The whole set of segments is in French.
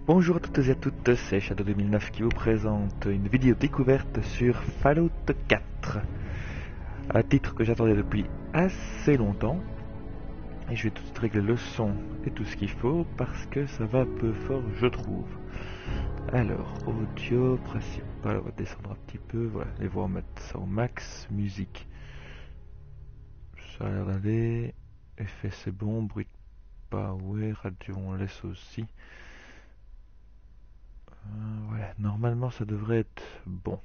Bonjour à toutes et à toutes, c'est Shadow 2009 qui vous présente une vidéo découverte sur Fallout 4. Un titre que j'attendais depuis assez longtemps. Et je vais tout de suite régler le son et tout ce qu'il faut parce que ça va un peu fort je trouve. Alors, audio principal, on va descendre un petit peu, voilà, les voix on va mettre ça au max, musique. Ça a l'air d'aller, effet c'est bon, bruit de pas, ouais, radio on laisse aussi. Ouais, normalement ça devrait être bon.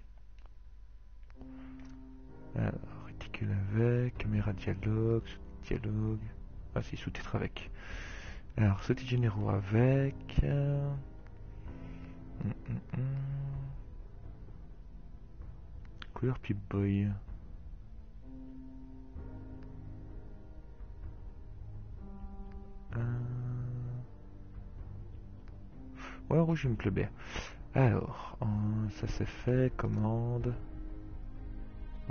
Alors, réticule avec, caméra dialogue, dialogue. Ah si, sous-titre avec. Alors, sous-titre généraux avec. Couleur Pip-Boy. Ouais, rouge, il me plaît bien. Alors, ça c'est fait, commande.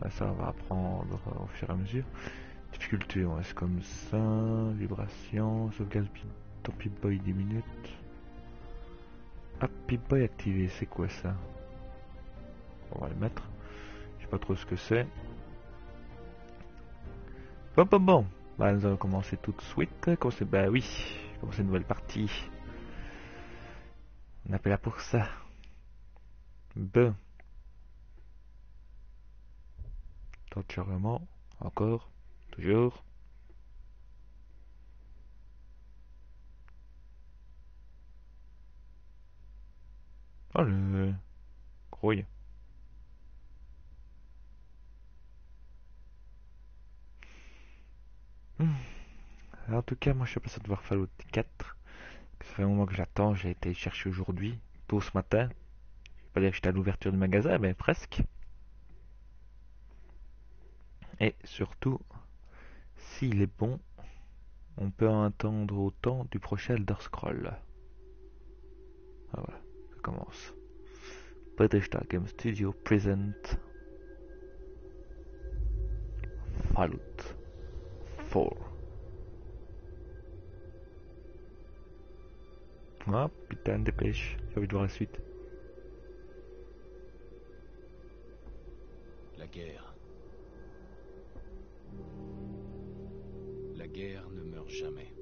Ouais, ça on va apprendre au fur et à mesure. Difficulté, on reste comme ça. Vibration, sauvegarde ton Pip-Boy 10 minutes. Ah, Pip-Boy activé, c'est quoi ça? On va le mettre. Je sais pas trop ce que c'est. Bon. Bah, nous allons commencer tout de suite. Bah oui, commencer une nouvelle partie. On appelle là pour ça. Bon. Temps de chargement. Encore. Toujours. Oh le grouille. En tout cas, moi je suis passé de voir Fallout 4. Ça fait un moment que j'attends. J'ai été chercher aujourd'hui. Tôt ce matin. Je vais pas dire que j'étais à l'ouverture du magasin, mais presque. Et surtout, s'il est bon, on peut en attendre autant du prochain Elder Scroll. Ah, voilà, ça commence. Bethesda Game Studio present Fallout 4. Ah putain, dépêche, j'ai envie de voir la suite. La guerre. La guerre ne meurt jamais.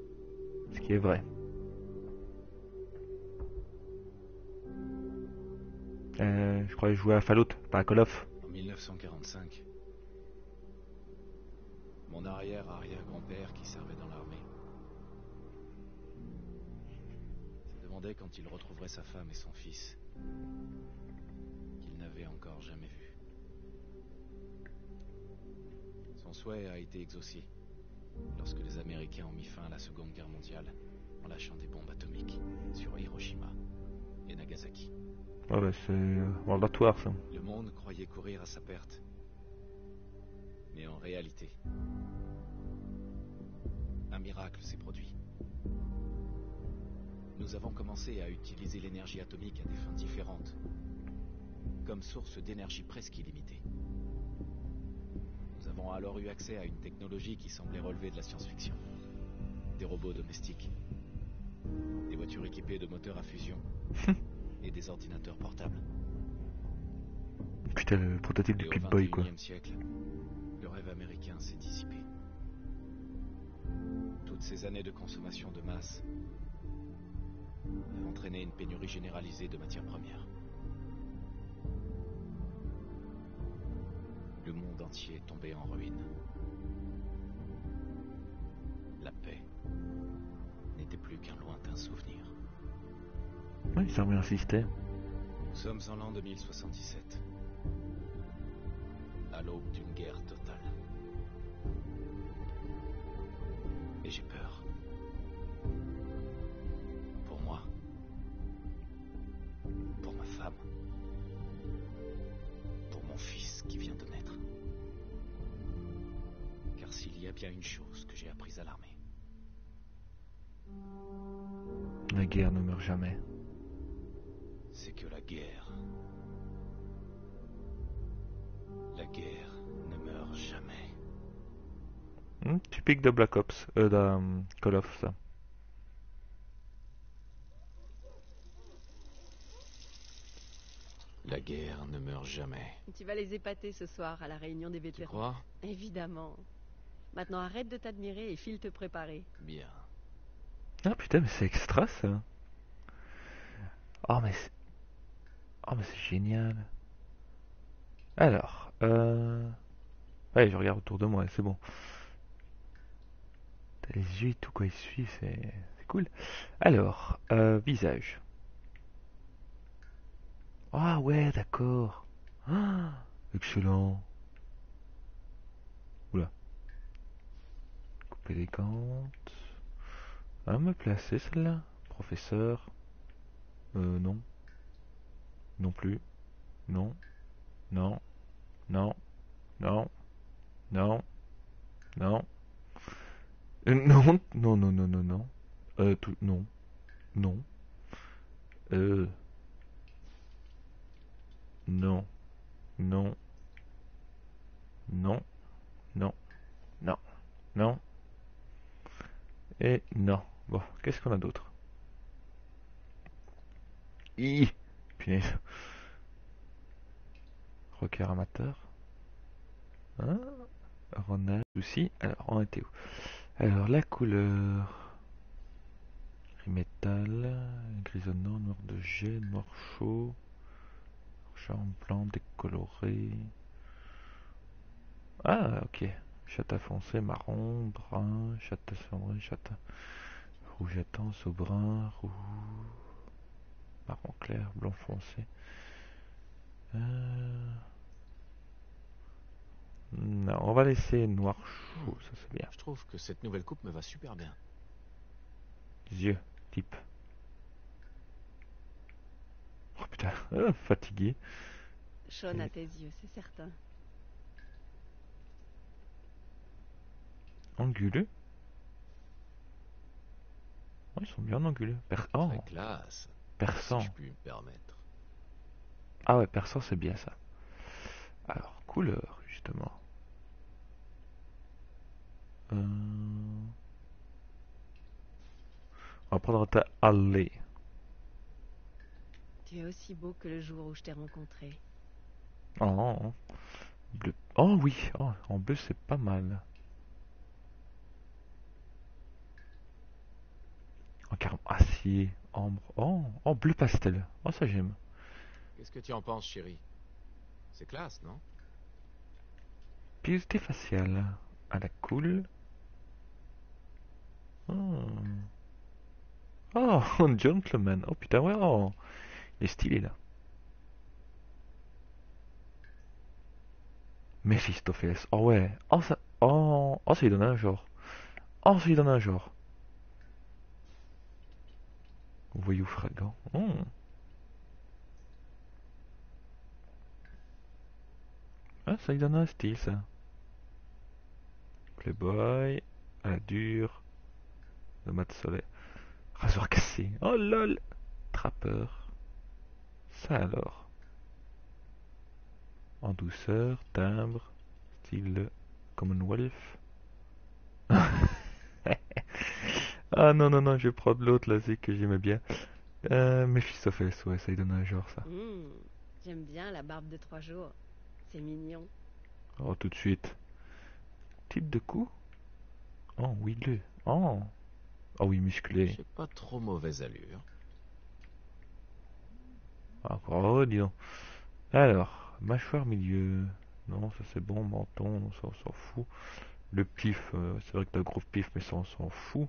Ce qui est vrai. Je croyais jouer à Fallout, pas à Call of. En 1945, mon arrière-arrière-grand-père qui servait dans l'armée se demandait quand il retrouverait sa femme et son fils qu'il n'avait encore jamais vus. Son souhait a été exaucé lorsque les Américains ont mis fin à la Seconde Guerre mondiale en lâchant des bombes atomiques sur Hiroshima et Nagasaki. Ah bah c'est mandatoire ça. Le monde croyait courir à sa perte. Mais en réalité, un miracle s'est produit. Nous avons commencé à utiliser l'énergie atomique à des fins différentes, comme source d'énergie presque illimitée. Nous avons alors eu accès à une technologie qui semblait relever de la science-fiction. Des robots domestiques, des voitures équipées de moteurs à fusion et des ordinateurs portables. Putain, le prototype du Pip-Boy quoi. Au XXIe siècle, le rêve américain s'est dissipé. Toutes ces années de consommation de masse ont entraîné une pénurie généralisée de matières premières. Le monde entier est tombé en ruine. La paix n'était plus qu'un lointain souvenir. Oui, ça a bien insisté. Nous sommes en l'an 2077, à l'aube d'une guerre totale. Et j'ai peur. Pour moi. Pour ma femme. Pour mon fils qui vient de naître. Car s'il y a bien une chose que j'ai apprise à l'armée. La guerre ne meurt jamais. C'est que la guerre ne meurt jamais. Typique de Black Ops, de Call of ça. La guerre ne meurt jamais. Tu vas les épater ce soir à la réunion des Tu vétérans. crois? Évidemment. Maintenant arrête de t'admirer et file te préparer. Bien. Ah putain, mais c'est extra ça. Oh mais c'est oh, mais c'est génial. Alors, ouais, je regarde autour de moi, c'est bon. T'as les yeux et tout quoi, ils suivent, c'est cool. Alors, visage. Ah ouais, d'accord. Ah, excellent. Oula, coupe élégante. À me placer celle-là. Professeur. Non. Non plus. Non. Non. Non. Non. Non. Non. Non. Non, non, non, non, non. Tout, non. Non. Euh, non. Non. Non. Non. Non. Non. Et non. Bon, qu'est-ce qu'on a d'autre? Hi. Punaise. Rocker amateur. Hein? Ronald aussi. Alors, on était où? Alors, la couleur. Gris métal. Grisonnant. Noir de jet. Noir chaud. Charme blanc décoloré. Ah, ok. Châtain foncé, marron, brun, châtain cendré, châtain rouge intense au brun, roux, marron clair, blanc foncé. Non, on va laisser noir chaud, ça c'est bien. Je trouve que cette nouvelle coupe me va super bien. Yeux, type. Oh putain, fatigué. Sean à tes yeux, c'est certain. Anguleux. Oh, ils sont bien anguleux. Oh, Très classe, perçant. si je puis me permettre. Ah ouais, perçant c'est bien ça. Alors, couleur, justement. On va prendre ta allée. Tu es aussi beau que le jour où je t'ai rencontré. Oh, bleu. Oh oui, oh, en bleu c'est pas mal. En carrément acier, ambre. Oh, en bleu pastel. Oh, ça j'aime. Qu'est-ce que tu en penses, chérie? C'est classe, non? Pilosité faciale. À la cool. Oh, oh, un gentleman. Oh putain, ouais, oh. Il est stylé là. Mephistopheles. Oh ouais. Oh, ça. Oh, oh, ça lui donne un genre. Oh, ça lui donne un genre. Voyou fragant. Oh. Ah, ça lui donne un style ça. Playboy. À la dure. Le mat soleil. Rasoir cassé. Oh lol. Trappeur. Ça alors. En douceur, timbre, style Commonwealth. Ah non, non, non, je vais prendre l'autre là, c'est que j'aimais bien. Mephistopheles, ouais, ça lui donne un genre ça. J'aime bien la barbe de 3 jours. C'est mignon. Oh, tout de suite. Type de cou? Oh, huileux. Oh. Oh oui, musclé. J'ai pas trop mauvaise allure. Ah, oh, dis donc. Alors, mâchoire milieu. Non, ça c'est bon, menton, non, ça on s'en fout. Le pif, c'est vrai que t'as un gros pif, mais ça on s'en fout.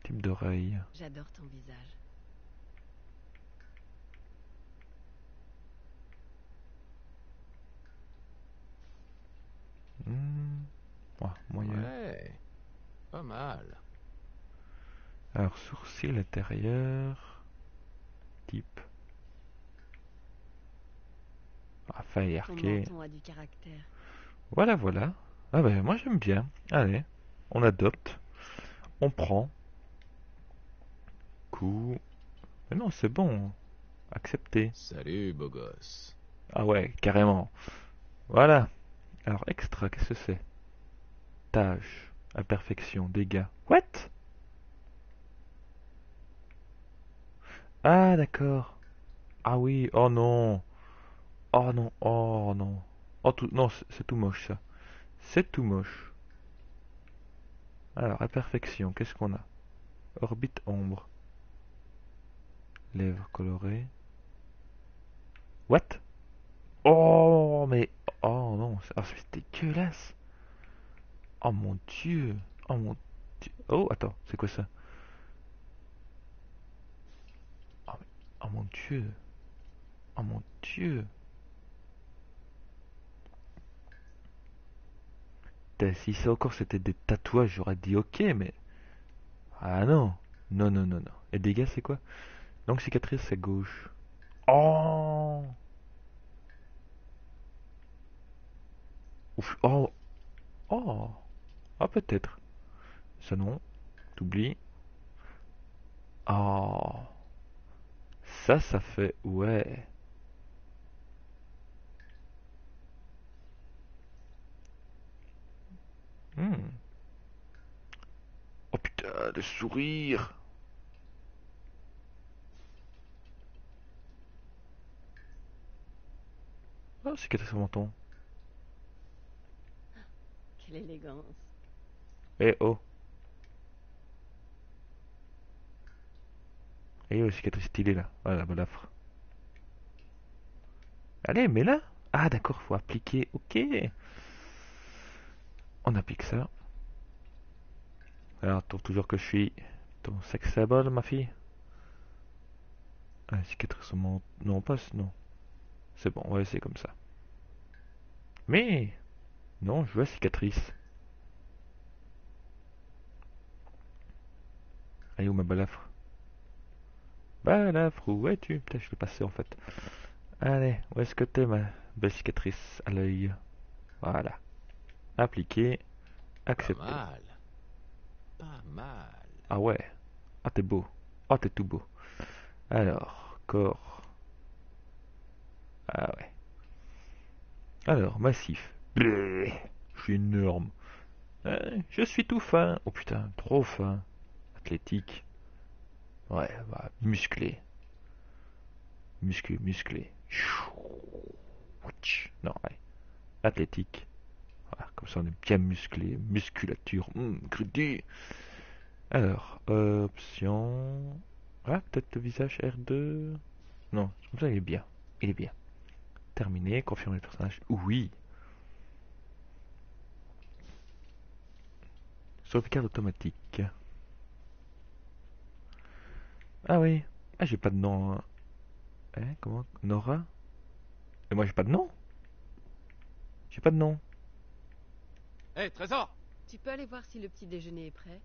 Type d'oreille. J'adore ton visage. Ouais, moyen. Ouais, pas mal. Alors, sourcil intérieur. Type. Ah, faille Ton arquée. menton a du caractère. Voilà, voilà. Ah ben, moi j'aime bien. Allez, on adopte. On prend. Coup. Mais non, c'est bon. Accepté. Salut, beau gosse. Ah ouais, carrément. Voilà. Alors, extra, qu'est-ce que c'est? Tâche. Imperfection. Dégâts. What? Ah, d'accord. Ah oui, oh non. Oh non, oh non. Oh tout, non, c'est tout moche ça. C'est tout moche. Alors, imperfection, qu'est-ce qu'on a? Orbite ombre. Lèvres colorées. What? Oh, mais... Oh non, c'est dégueulasse. Oh mon dieu. Oh mon dieu. Oh, attends, c'est quoi ça? Oh, oh mon dieu. Oh mon dieu. Putain, si ça encore c'était des tatouages, j'aurais dit ok, mais... Ah non. Non, non, non, non. Et dégâts, c'est quoi? Donc cicatrice, c'est gauche. Oh. Ouf. Oh. Oh. Ah, peut-être. Ça non. T'oublies. Oh. Ça fait... Ouais. Hmm. Oh putain, le sourire. Oh, cicatrice au menton. Quelle élégance. Eh oh. Eh oh, cicatrice stylée là. Ah la balafre. Allez, mets-la. Ah d'accord, faut appliquer. Ok. On applique ça. Alors, trouve toujours que je suis ton sex symbol, ma fille. Ah, cicatrice au menton. Non, pas... Non. C'est bon, on va essayer comme ça. Mais... Non, je veux la cicatrice. Allez, où ma balafre? Balafre, où es-tu? Putain, je l'ai passé en fait. Allez, où est-ce que t'es, ma belle cicatrice à l'œil? Voilà. Appliquer. Pas Accepter. mal. Pas mal. Ah ouais. Ah, t'es beau. Ah, t'es tout beau. Alors, corps. Ah ouais. Alors, massif. Bleh, je suis énorme. Je suis tout fin. Oh putain, trop fin. Athlétique. Ouais, bah, musclé. Musclé, musclé. Non, ouais. Athlétique. Voilà, comme ça on est bien musclé. Musculature. Crudité. Alors, option. Ah, peut-être le visage R2. Non, comme ça il est bien. Il est bien. Terminé, confirmer le personnage. Oui. Sauvegarde automatique. Ah oui. Ah, j'ai pas de nom. Hein, comment? Nora? Et moi j'ai pas de nom? J'ai pas de nom. Hé, Trésor! Tu peux aller voir si le petit déjeuner est prêt?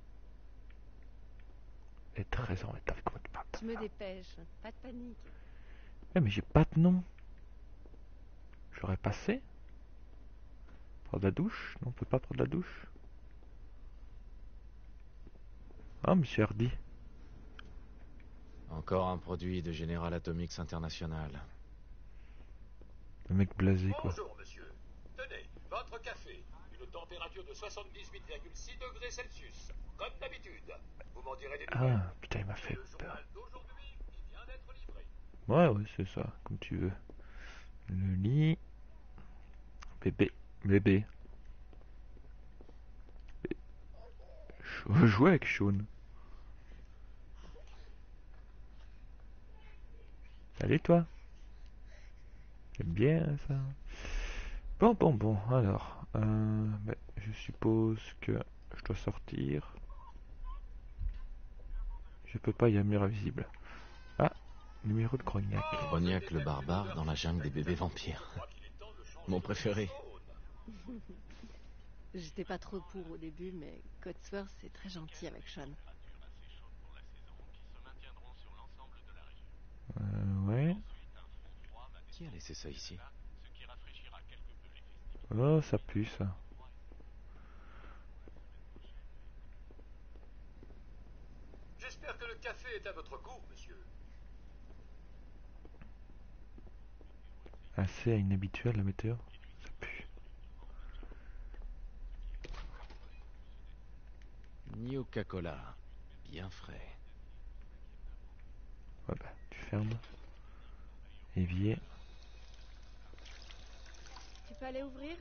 Et 13 ans, mais t'as fait comment de pattes? Je me dépêche, pas de panique. Eh, mais j'ai pas de nom. J'aurais passé. Prendre la douche? Non, on peut pas prendre la douche. Ah, monsieur Hardy. Encore un produit de General Atomics International. Le mec blasé, quoi. Bonjour, monsieur. Tenez, votre café. Une température de 78,6 degrés Celsius. Comme d'habitude. Vous m'en direz des nouvelles. Ah, putain, il m'a fait Le peur. journal d'aujourd'hui qui vient d'être livré. Ouais, ouais, c'est ça, comme tu veux. Le lit. Bébé. Bébé. Jouer avec Sean. Salut, toi. J'aime bien ça. Bon, bon, bon, alors. Ben, je suppose que je dois sortir. Je peux pas, il y a un mur invisible. Ah, numéro de Grognac. Grognac le barbare dans la jungle des bébés vampires. Mon préféré. J'étais pas trop pour au début, mais Codsworth c'est très gentil avec Sean. Ouais. Qui a laissé ça ici? Oh, ça pue ça. J'espère que le café est à votre goût, monsieur. Assez inhabituel la météo. Ça pue. Coca-Cola. Bien frais. Ouais, bah, tu fermes. Évier. peux aller ouvrir?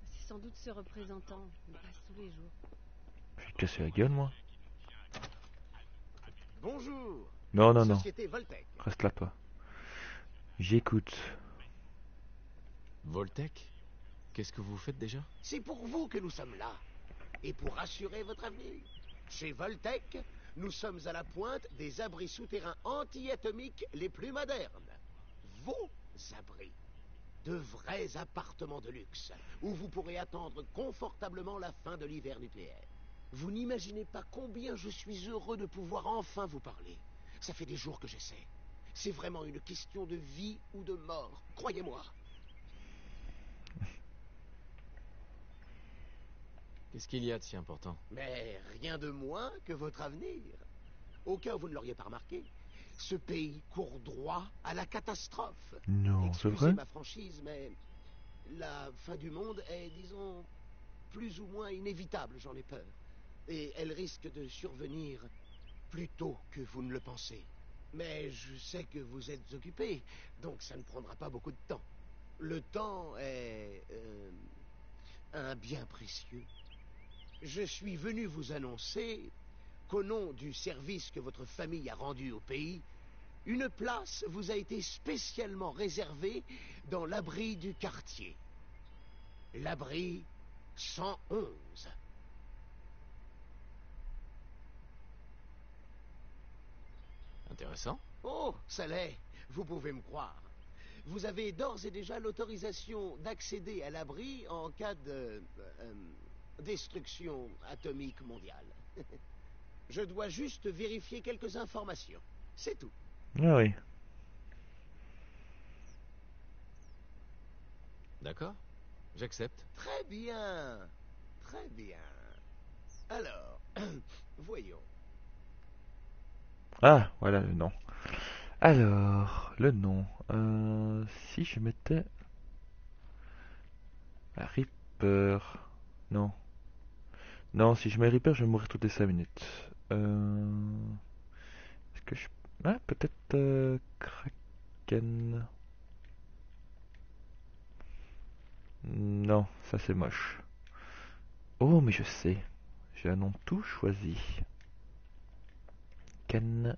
C'est sans doute ce représentant. Il passe tous les jours. Je vais te casser la gueule, moi. Bonjour. Non, non, non. Société Voltec. Reste là, toi. J'écoute. Voltec? Qu'est-ce que vous faites déjà? C'est pour vous que nous sommes là. Et pour assurer votre avenir. Chez Voltec, nous sommes à la pointe des abris souterrains anti-atomiques les plus modernes. Vos abris. De vrais appartements de luxe, où vous pourrez attendre confortablement la fin de l'hiver nucléaire. Vous n'imaginez pas combien je suis heureux de pouvoir enfin vous parler. Ça fait des jours que j'essaie. C'est vraiment une question de vie ou de mort, croyez-moi. Qu'est-ce qu'il y a de si important? Mais rien de moins que votre avenir. Au cas où vous ne l'auriez pas remarqué, ce pays court droit à la catastrophe. Non, c'est Excusez vrai? ma franchise, mais la fin du monde est, disons, plus ou moins inévitable, j'en ai peur. Et elle risque de survenir plus tôt que vous ne le pensez. Mais je sais que vous êtes occupé, donc ça ne prendra pas beaucoup de temps. Le temps est un bien précieux. Je suis venu vous annoncer qu'au nom du service que votre famille a rendu au pays, une place vous a été spécialement réservée dans l'abri du quartier. L'abri 111. Intéressant. Oh, ça l'est, vous pouvez me croire. Vous avez d'ores et déjà l'autorisation d'accéder à l'abri en cas de destruction atomique mondiale. Je dois juste vérifier quelques informations. C'est tout. Ah oui. D'accord. J'accepte. Très bien. Très bien. Alors, voyons. Ah, voilà le nom. Alors, le nom. Si je mettais... Reaper... Non. Non, si je mets Reaper, je vais mourir toutes les 5 minutes. Est-ce que je... Ah, peut-être Kraken... Non, ça c'est moche. Oh, mais je sais. J'ai un nom tout choisi. Kenshiro.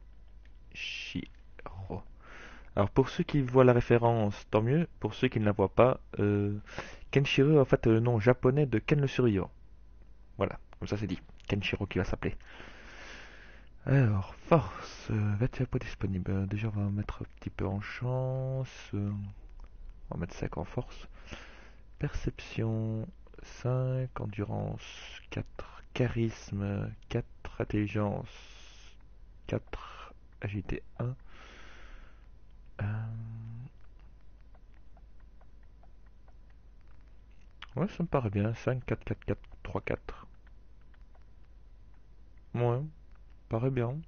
Alors pour ceux qui voient la référence, tant mieux. Pour ceux qui ne la voient pas, Kenshiro est en fait le nom japonais de Ken le survivant. Voilà, comme ça c'est dit. Kenshiro qui va s'appeler. Alors, force, vêtements pas disponible. Déjà on va mettre un petit peu en chance. On va mettre 5 en force. Perception 5, endurance 4, charisme 4, intelligence 4, agilité 1. Ouais, ça me paraît bien. 5, 4, 4, 4, 3, 4. Ouais, paraît bien.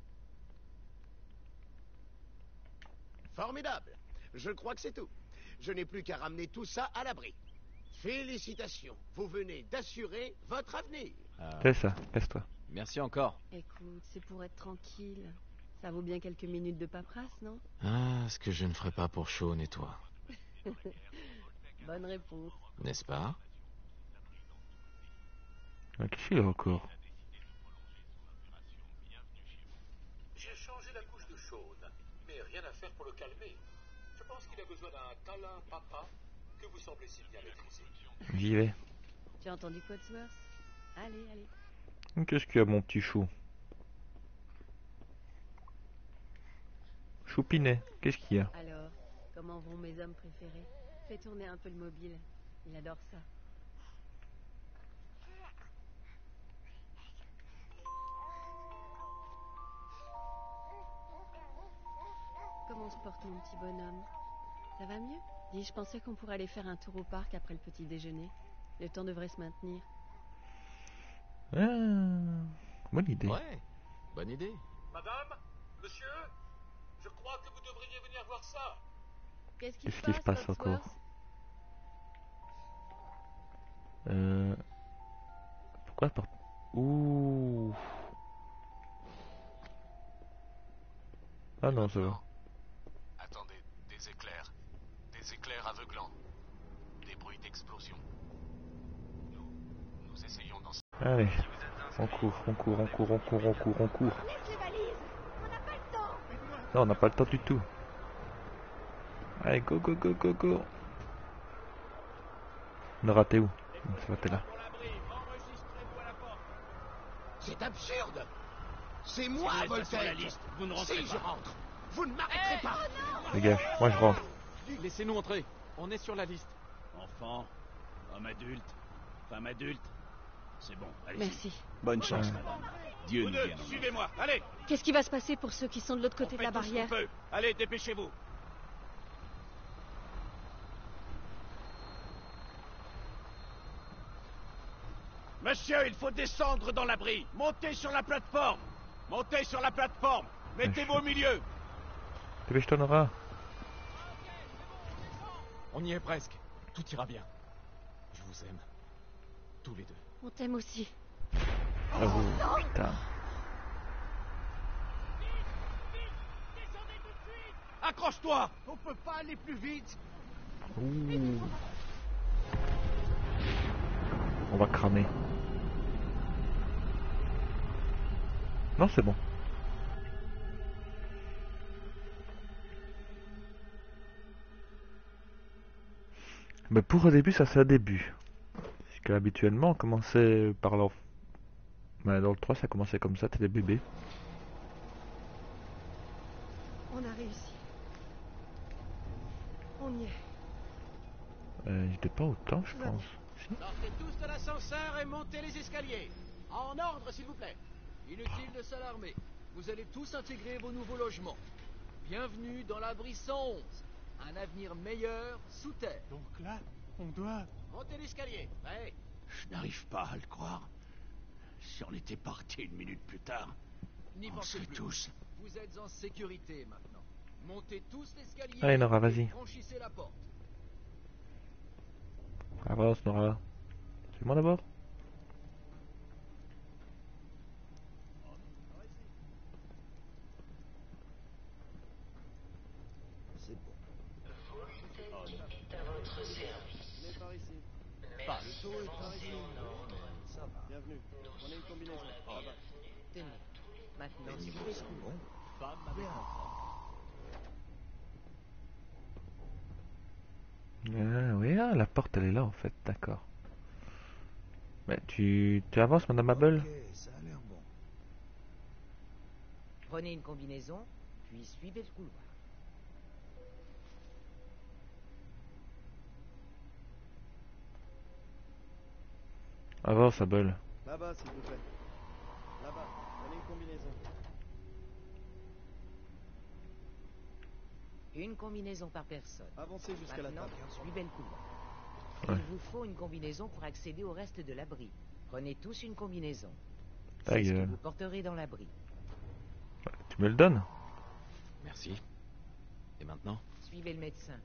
Formidable. Je crois que c'est tout. Je n'ai plus qu'à ramener tout ça à l'abri. Félicitations. Vous venez d'assurer votre avenir. C'est ça, casse-toi. Merci encore. Écoute, c'est pour être tranquille. Ça vaut bien quelques minutes de paperasse, non? Ah, ce que je ne ferai pas pour Sean et toi. Bonne réponse. N'est-ce pas? Ah, qu'est-ce qu'il y a encore? J'ai changé la couche de Sean, mais rien à faire pour le calmer. Je pense qu'il a besoin d'un câlin papa que vous semblez si bien maîtriser. J'y vais. Tu as entendu Codsworth? Allez, allez. Qu'est-ce qu'il y a, mon petit chou? Choupinet, qu'est-ce qu'il y a? Alors, comment vont mes hommes préférés? Fais tourner un peu le mobile. Il adore ça. Comment se porte mon petit bonhomme? Ça va mieux? Dis, je pensais qu'on pourrait aller faire un tour au parc après le petit déjeuner. Le temps devrait se maintenir. Ah, bonne idée. Ouais, bonne idée. Madame, monsieur, je crois que vous devriez venir voir ça. Qu'est-ce Qu'est-ce qui se passe Codsworth? encore? Pourquoi pas? Ouh. Ah non, ça va. Attendez, des éclairs. Des éclairs aveuglants. Des bruits Allez, on court, on court, on court, on court, on court, on court. Non, on n'a pas le temps du tout. Allez, go, go, go, go, go. Nora, t'es où? Ça va, t'es là. C'est absurde. C'est moi, Voltaire. Vous ne rentrez Si je pas. rentre, vous ne m'arrêterez pas. Dégage, moi je rentre. Laissez-nous entrer. On est sur la liste. Enfant, homme adulte, femme adulte. C'est bon, allez. Merci. Bonne chance, madame. Dieu Vous nous deux, vienne en aide. suivez-moi. Allez, Qu'est-ce qui va se passer pour ceux qui sont de l'autre côté on de la fait tout ce qu'on barrière? peut. Allez, dépêchez-vous. Monsieur, il faut descendre dans l'abri. Montez sur la plateforme. Montez sur la plateforme. Mettez-vous au milieu. Dépêche-toi, Nora. On y est presque. Tout ira bien. Je vous aime. Tous les deux. On t'aime aussi. Oh, putain. Accroche-toi. On peut pas aller plus vite. Ouh. On va cramer. Non, c'est bon. Mais pour au début, ça c'est un début. Parce que habituellement, on commençait par leur... Mais dans le 3, ça commençait comme ça, t'es des bébés. On a réussi. On y est. J'étais pas autant, je pense. Si. Sortez tous de l'ascenseur et montez les escaliers. En ordre, s'il vous plaît. Inutile de s'alarmer. Vous allez tous intégrer vos nouveaux logements. Bienvenue dans l'abri 111. Un avenir meilleur sous terre. Donc là, on doit... Montez l'escalier. Ouais. Je n'arrive pas à le croire. Si on était parti une minute plus tard, N'y on pensez serait plus. tous... Vous êtes en sécurité maintenant. Montez tous l'escalier. Allez, Nora, et vas-y. franchissez la porte. Avance, Nora. C'est moi d'abord. C'est bon. Pas. Le taux est par ici. Ça va. Bienvenue. Prenez une combinaison. Tenez. Maintenant, Les si niveaux vous sont bons. femme avec enfant. Ah, oui, ah, la porte elle est là en fait, d'accord. Mais tu avances, Madame Mabel? Ça a l'air bon. Prenez une combinaison, puis suivez le couloir. Avance, Mabel. Là-bas, s'il vous plaît. Là-bas, prenez une combinaison. Une combinaison par personne. Avancez jusqu'à la Maintenant, table. suivez le couloir. Ouais. Il vous faut une combinaison pour accéder au reste de l'abri. Prenez tous une combinaison. Ta C'est ce que gueule. vous porterez dans l'abri. Tu me le donnes? Merci. Et maintenant? Suivez le médecin.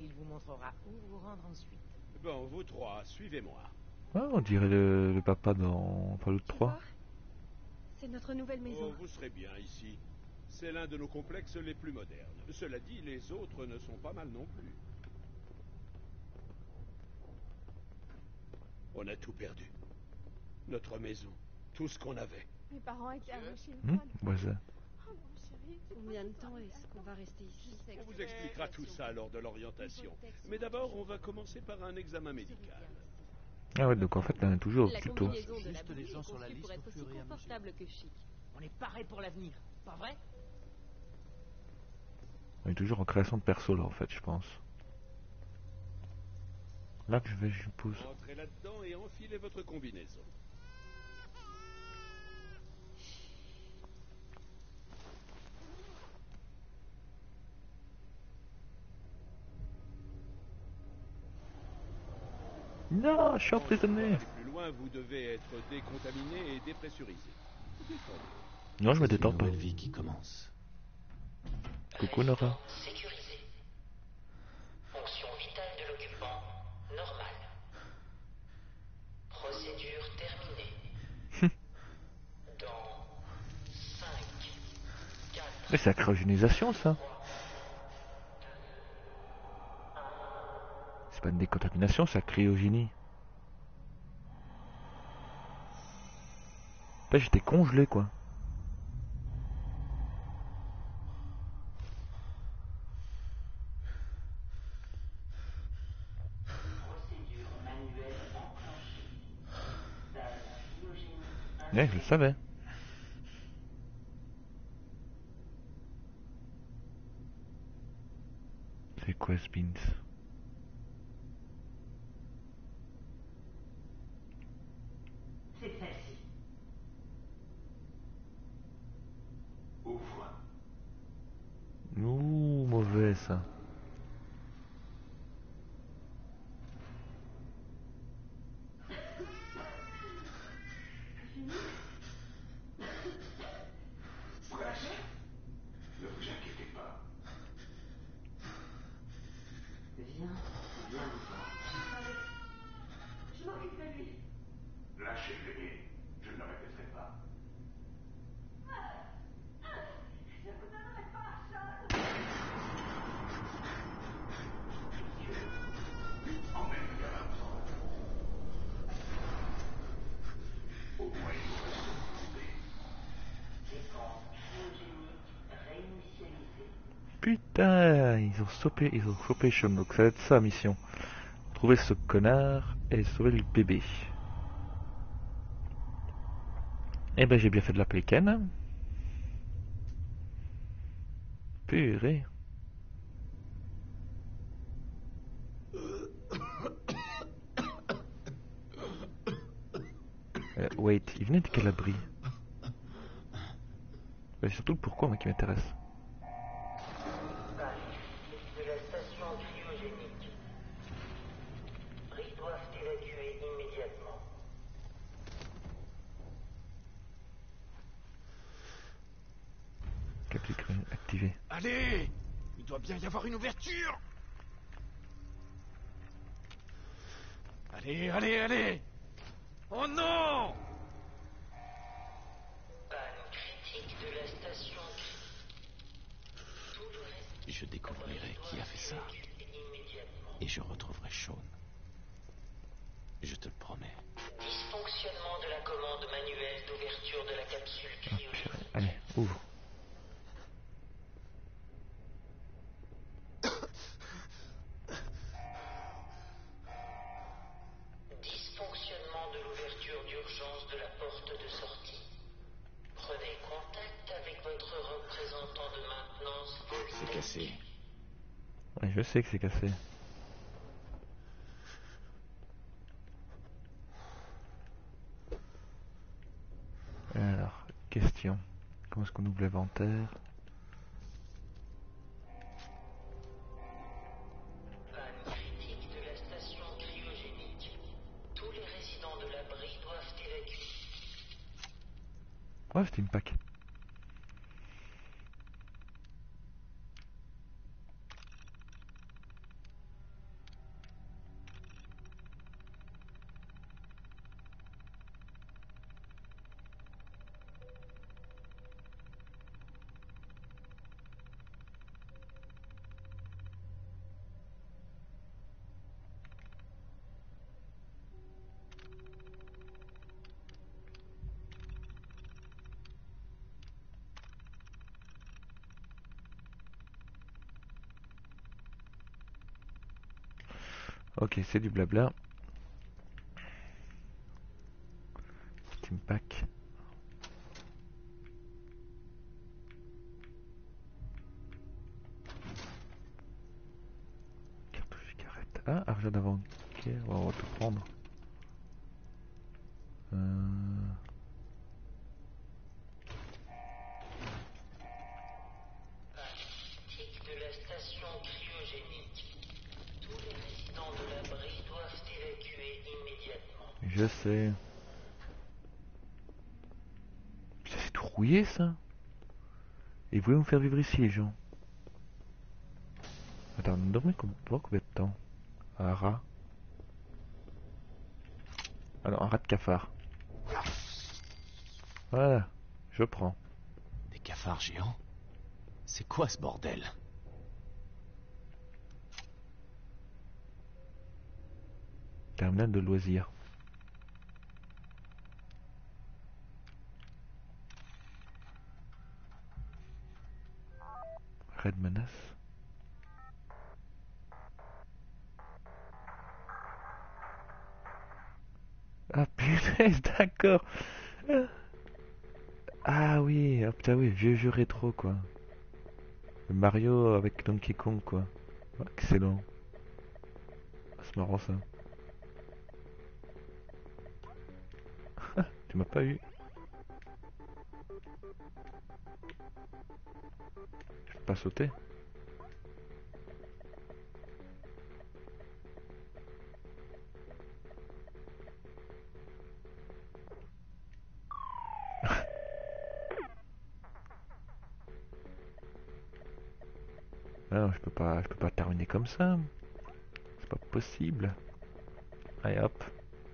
Il vous montrera où vous rendre ensuite. Bon, vous trois, suivez-moi. Ah, on dirait le papa dans Fallout 3. C'est notre nouvelle Oh, maison. vous serez bien ici. C'est l'un de nos complexes les plus modernes. Cela dit, les autres ne sont pas mal non plus. On a tout perdu. Notre maison, tout ce qu'on avait. Mes parents étaient à Washington. Voisin. Oh mon chéri, c'est Combien de pas temps ça. est-ce qu'on va rester ici? On vous expliquera tout ça lors de l'orientation. Mais d'abord, on va commencer par un examen médical. Ah ouais, donc en fait, là, on est toujours La au tuto. combinaison de Juste l'abri les gens est sur la conçue liste pour au être aussi fur et à mesure. confortable que chic. On est paré pour l'avenir, pas vrai? On est toujours en création de perso là, en fait, je pense. Là que je pousse. Entrez là-dedans et enfilez votre combinaison. Non, je suis emprisonné. Pour aller plus loin, vous devez être décontaminé et dépressurisé. Non, je me C'est détends une pas. nouvelle vie qui commence. Coucou Nora. Sécurisé. Fonction vitale de l'occupant normale. Procédure terminée. Dans 5, 4, Mais c'est la cryogénisation ça. C'est pas une décontamination, c'est la cryogénie. Là j'étais congelé quoi. Ouais, je le savais. C'est quoi ce beans? C'est celle-ci. Ouvre. Ouh, mauvais ça. Ne vous inquiétez pas. Viens me voir. Je m'occupe de lui. Lâchez le bébé. Je ne le répéterai pas. Je vous donnerai pas ça. Emmène le gamin au centre. Au moins il vous reste de séquence cryogénique réinitialisée. Putain, ils ont chopé Sean, donc ça va être ça la mission. Trouver ce connard et sauver le bébé. Eh ben j'ai bien fait de l'appeler Ken. Purée. Wait, il venait de quel abri? C'est surtout le pourquoi moi qui m'intéresse. De la station cryogénique. Bris doivent évacuer immédiatement. Capture activé. Allez! Il doit bien y avoir une ouverture! Allez, allez, allez! Oh non! Panne critique de la station. Tout le reste Je découvrirai qui a fait ça. immédiatement. Et je retrouverai Sean. Je te le promets. Dysfonctionnement de la commande manuelle d'ouverture de la capsule Ah, cryogénique. purée. Allez, ouvre. Dysfonctionnement de l'ouverture d'urgence de la porte de sortie. Prenez contact avec votre représentant de maintenance. C'est cassé. Ouais, je sais que c'est cassé. Alors, question. Comment est-ce qu'on ouvre l'inventaire? Panne critique de la station cryogénique. Tous les résidents de l'abri doivent évacuer. Ouais, Steam Pack. Ok, c'est du blabla. Steam Pack. Cartouche cigarette. Ah, argent d'avant. Ok, on va tout prendre. Critique de la station cryogénique. Tous les résidents de l'abri doivent évacuer immédiatement. Je sais. Putain, c'est tout rouillé ça. Et vous voulez me faire vivre ici les gens? Attends, on dormait pendant combien de temps? Un rat. Alors, un rat de cafard. Voilà, je prends. Des cafards géants? C'est quoi ce bordel? Terminal de loisirs. Red menace. Ah punaise, d'accord. Ah oui, oh putain oui, vieux jeu rétro quoi. Le Mario avec Donkey Kong quoi. Oh, excellent. Ah, c'est marrant ça. Tu m'as pas eu. Je peux pas sauter. Non, je peux pas terminer comme ça. C'est pas possible. Allez hop,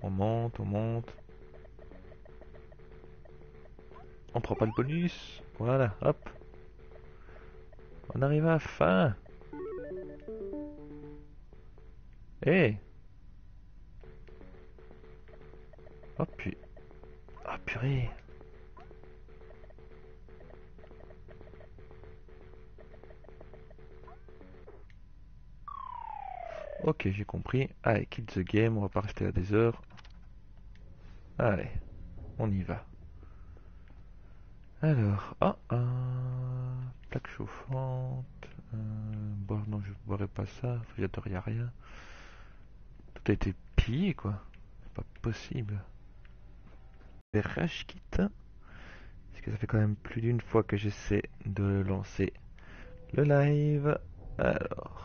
on monte, on monte. On prend pas le bonus. Voilà, hop. On arrive à la fin. Eh. Oh puis. Ah purée. Ok, j'ai compris. Allez, quitte the game, on va pas rester là des heures. Allez, on y va. Alors, plaque chauffante. Bon, non, je boirai pas ça. Frigidaire, y a rien. Tout a été pillé, quoi. C'est pas possible. Les rage kit. Parce que ça fait quand même plus d'une fois que j'essaie de lancer le live. Alors.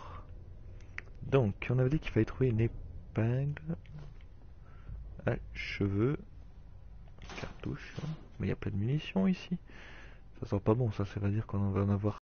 Donc, on avait dit qu'il fallait trouver une épingle à cheveux. Cartouche. Mais il y a plein de munitions ici. Ça sent pas bon, ça veut dire qu'on va en avoir